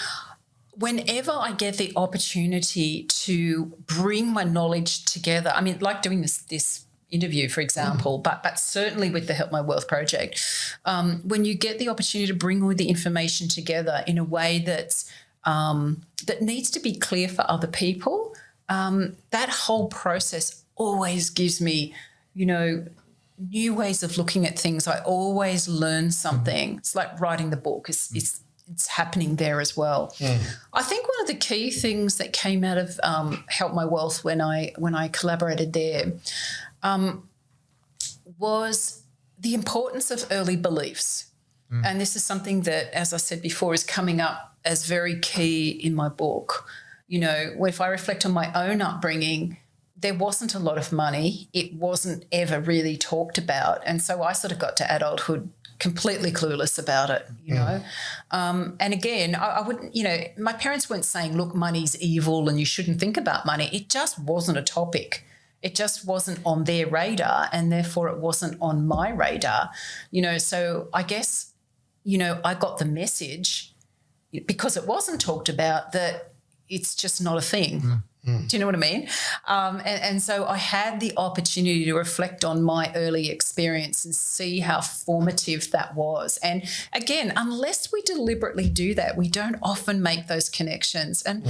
whenever I get the opportunity to bring my knowledge together, I mean, like doing this interview, for example, but certainly with the Help My Wealth project, when you get the opportunity to bring all the information together in a way that's that needs to be clear for other people, that whole process always gives me, new ways of looking at things. I always learn something. It's like writing the book. It's happening there as well. I think one of the key things that came out of Help My Wealth when I collaborated there was the importance of early beliefs. And this is something that, as I said before, is coming up as very key in my book. If I reflect on my own upbringing, there wasn't a lot of money. It wasn't ever really talked about. And so I sort of got to adulthood completely clueless about it, And again, I wouldn't, my parents weren't saying, look, money's evil and you shouldn't think about money. It just wasn't a topic. It just wasn't on their radar, and therefore it wasn't on my radar, So I guess, I got the message because it wasn't talked about that it's just not a thing. Do you know what I mean? And so I had the opportunity to reflect on my early experience and see how formative that was. And again, unless we deliberately do that, we don't often make those connections. And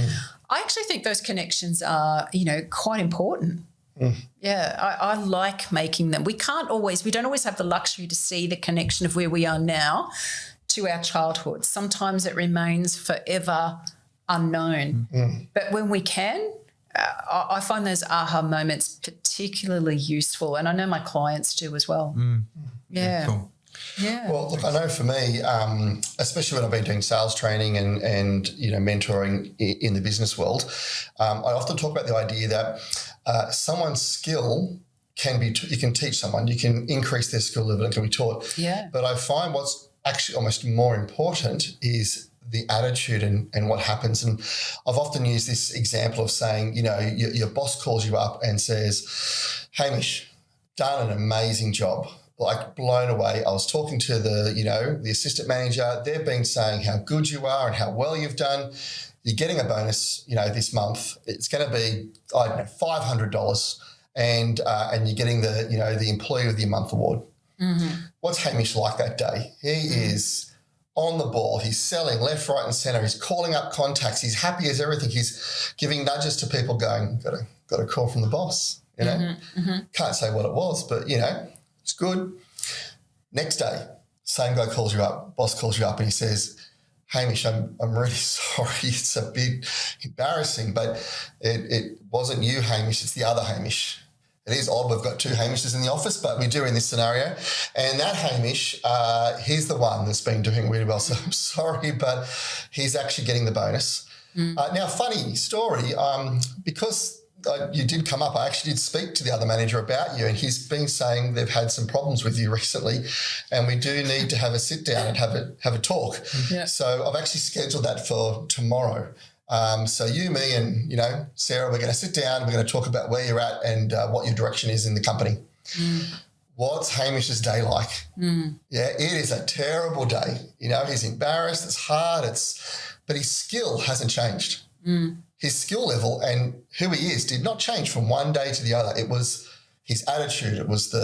I actually think those connections are, quite important. Yeah, I like making them. We don't always have the luxury to see the connection of where we are now to our childhood. Sometimes it remains forever unknown. But when we can, I find those aha moments particularly useful, and I know my clients do as well. Yeah. Cool. Yeah. Well, look, I know for me, especially when I've been doing sales training and mentoring in the business world, I often talk about the idea that someone's skill you can teach someone, you can increase their skill level, it can be taught. Yeah. But I find what's actually almost more important is the attitude and what happens. And I've often used this example of saying, your boss calls you up and says, Hamish, done an amazing job, like blown away. I was talking to the assistant manager. They've been saying how good you are and how well you've done. You're getting a bonus, this month. It's going to be, I don't know, $500, and you're getting the Employee of the Month award. What's Hamish like that day? He is on the ball. He's selling left, right and centre. He's calling up contacts. He's happy as everything. He's giving nudges to people going, got a call from the boss, Can't say what it was, but, it's good. Next day, same guy calls you up, boss calls you up and he says, Hamish, I'm really sorry. It's a bit embarrassing, but it wasn't you, Hamish. It's the other Hamish. It is odd we've got two Hamishes in the office, but we do in this scenario. And that Hamish, he's the one that's been doing really well. So I'm sorry, but he's actually getting the bonus. Now, funny story, because you did come up, I actually did speak to the other manager about you, and he's been saying they've had some problems with you recently, and we do need to have a sit down and have a talk. Yeah. So I've actually scheduled that for tomorrow. So you, me and, Sarah, we're going to sit down, we're going to talk about where you're at and what your direction is in the company. What's Hamish's day like? Yeah, it is a terrible day. He's embarrassed, it's hard, but his skill hasn't changed. His skill level and who he is did not change from one day to the other. It was his attitude. It was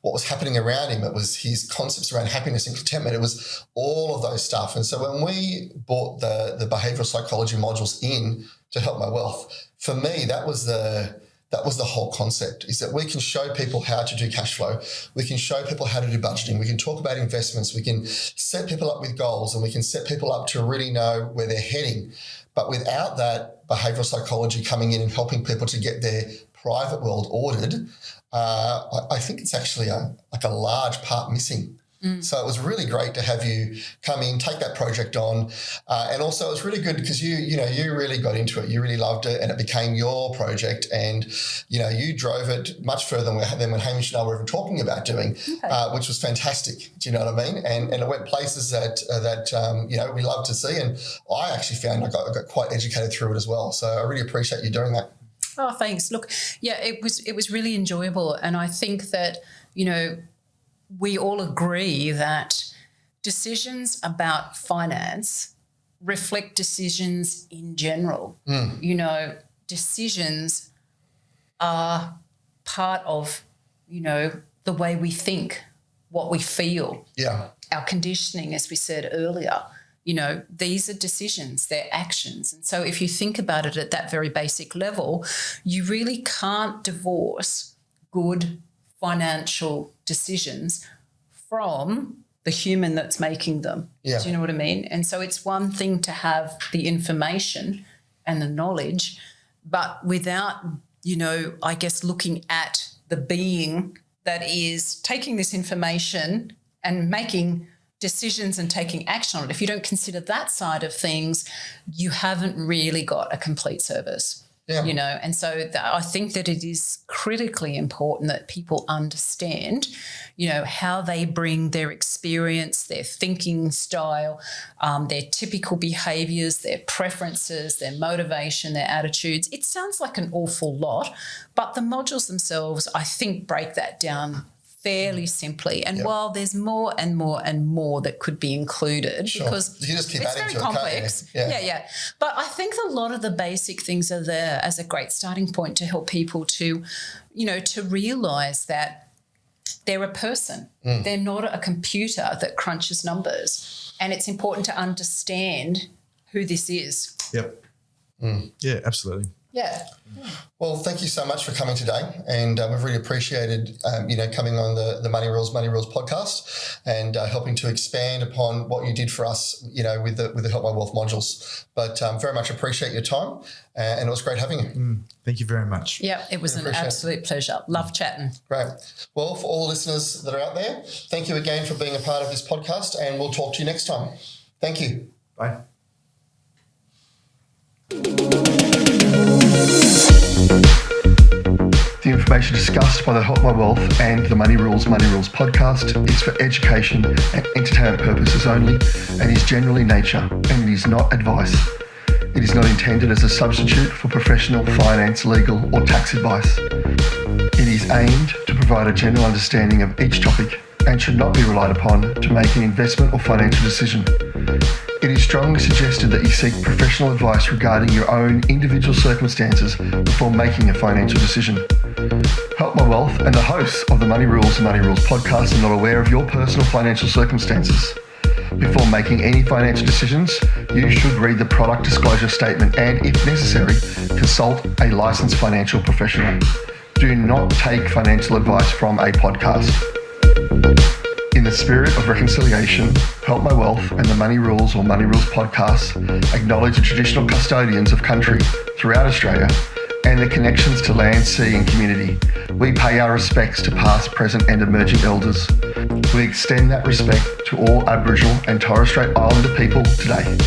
what was happening around him. It was his concepts around happiness and contentment. It was all of those stuff. And so when we brought the behavioural psychology modules in to Help My Wealth, for me, that was the whole concept, is that we can show people how to do cash flow. We can show people how to do budgeting. We can talk about investments. We can set people up with goals, and we can set people up to really know where they're heading. But without that behavioural psychology coming in and helping people to get their private world ordered, I think it's actually a large part missing. So it was really great to have you come in, take that project on. And also it was really good because you really got into it. You really loved it and it became your project, and, you drove it much further than when Hamish and I were even talking about doing, which was fantastic. Do you know what I mean? And it went places that we love to see. And I actually found I got quite educated through it as well. So I really appreciate you doing that. Oh, thanks. Look, yeah, it was really enjoyable. And I think that, we all agree that decisions about finance reflect decisions in general. You know, decisions are part of, you know, the way we think, what we feel, our conditioning, as we said earlier. You know, these are decisions, they're actions. And so if you think about it at that very basic level, you really can't divorce good financial decisions from the human that's making them. Yeah. Do you know what I mean? And so it's one thing to have the information and the knowledge, but without, you know, I guess looking at the being that is taking this information and making decisions and taking action on it. If you don't consider that side of things, you haven't really got a complete service. You know, and so I think that it is critically important that people understand, you know, how they bring their experience, their thinking style, their typical behaviours, their preferences, their motivation, their attitudes. It sounds like an awful lot, but the modules themselves, I think, break that down fairly simply. And while there's more and more and more that could be included, because you just keep it's adding very to complex. It, yeah. But I think a lot of the basic things are there as a great starting point to help people to, you know, to realise that they're a person. They're not a computer that crunches numbers. And it's important to understand who this is. Yep. Yeah, absolutely. Yeah. Well, thank you so much for coming today, and we've really appreciated you know, coming on the Money Rules podcast and helping to expand upon what you did for us, you know, with the Help My Wealth modules. But very much appreciate your time, and it was great having you. Thank you very much. Yeah, it was an absolute pleasure. Love chatting. Great. Well, for all the listeners that are out there, thank you again for being a part of this podcast, and we'll talk to you next time. Thank you. Bye. The information discussed by the Help My Wealth and the Money Rules podcast is for education and entertainment purposes only and is general in nature, and it is not advice. It is not intended as a substitute for professional finance, legal or tax advice. It is aimed to provide a general understanding of each topic and should not be relied upon to make an investment or financial decision. It is strongly suggested that you seek professional advice regarding your own individual circumstances before making a financial decision. Help My Wealth and the hosts of the Money Rules podcast are not aware of your personal financial circumstances. Before making any financial decisions, you should read the product disclosure statement and, if necessary, consult a licensed financial professional. Do not take financial advice from a podcast. In the spirit of reconciliation, Help My Wealth and the Money Rules podcasts acknowledge the traditional custodians of country throughout Australia and their connections to land, sea and community. We pay our respects to past, present and emerging elders. We extend that respect to all Aboriginal and Torres Strait Islander people today.